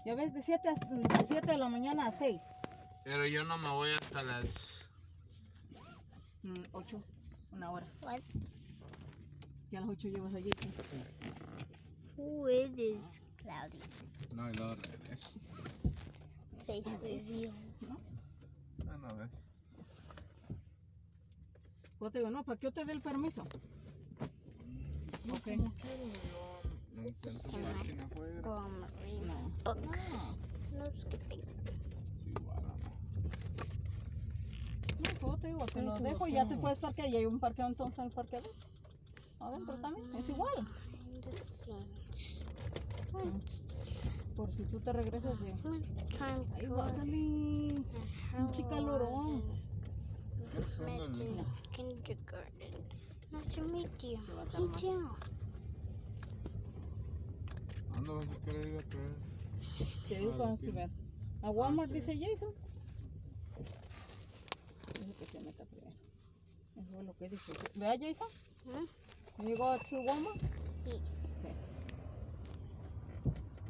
Ya ves, de 7 de la mañana a 6. Pero yo no me voy hasta las... 8, una hora. What? Ya a las 8 llevas allí. ¿Sí? Who is this cloudy? No, y luego regreso. Face reveal. ¿No? No ves. Pues te digo, no, ¿para qué yo te dé el permiso? Ok. No encuentro página afuera. No. Book. No, No skipping. Igual, no. no, pues te digo, te lo dejo y ya te puedes parquear. Y hay un parqueo entonces en el parqueador. Adentro también, es igual. Por si tú te regresas de... Ahí bájale. Pinche calorón. Imagine kindergarten. Nice to meet you. Te va a dar Me más. too. ¿Dónde vas a querer ir a traer? Te digo para primero. A Walmart dice Jason. Dice que se meta primero. Eso es lo que dice. ¿Vea Jason? Hmm? You go to Walmart? Yes. Okay.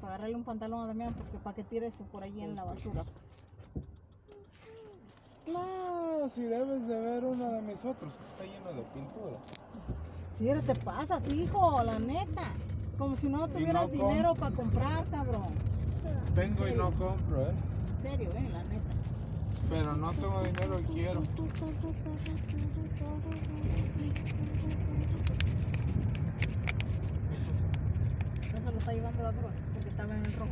Para agarrarle un pantalón a Damián porque para que tire eso por allí en la basura. No, si debes de ver uno de mis otros que está lleno de pintura. Si eres te pasas, hijo, la neta. Como si no tuvieras no dinero para comprar, cabrón. Tengo y Sí. no compro, En serio, la neta. Pero no tengo dinero y quiero. Eso lo está llevando la grúa porque estaba en el rojo.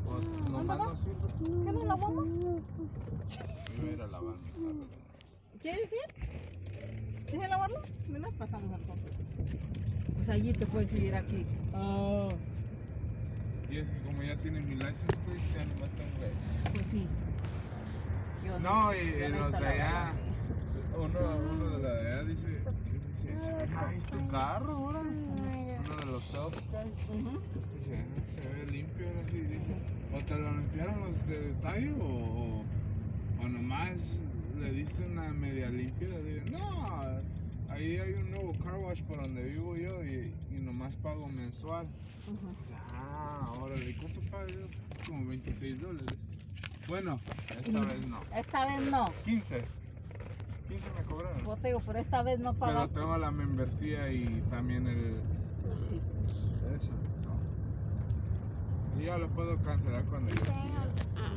Pues ¿Dónde nomás no vas? sirve. ¿Qué no la vamos? Voy a ir a lavar mi carro. ¿Qué decir? ¿Quieres lavarlo? Mira, pasamos entonces. Pues allí te puedes ir aquí. Ah, Y es que como ya tiene mi license plate, ya nomás tengo eso. pues sí. Yo No, yo y los necesito de allá, lavarlo. uno de la de allá dice, se ve nice tu carro ahora. Uno de los South Skies. Ujú. Dice, se ve limpio ahora sí. Dice, o te lo limpiaron los de detalle o nomás le diste una media limpia. Digo, no, ahí hay un nuevo car wash por donde vivo yo y nomás pago mensual. Ujú. Dice, órale, ¿cuánto pago yo? Como $26. Bueno, esta vez no. Esta vez no. 15 me cobraron. Yo te digo, pero esta vez no Pero pagaste. tengo la membresía y también el... Sí. Eso. Y ya lo puedo cancelar cuando yo quiera.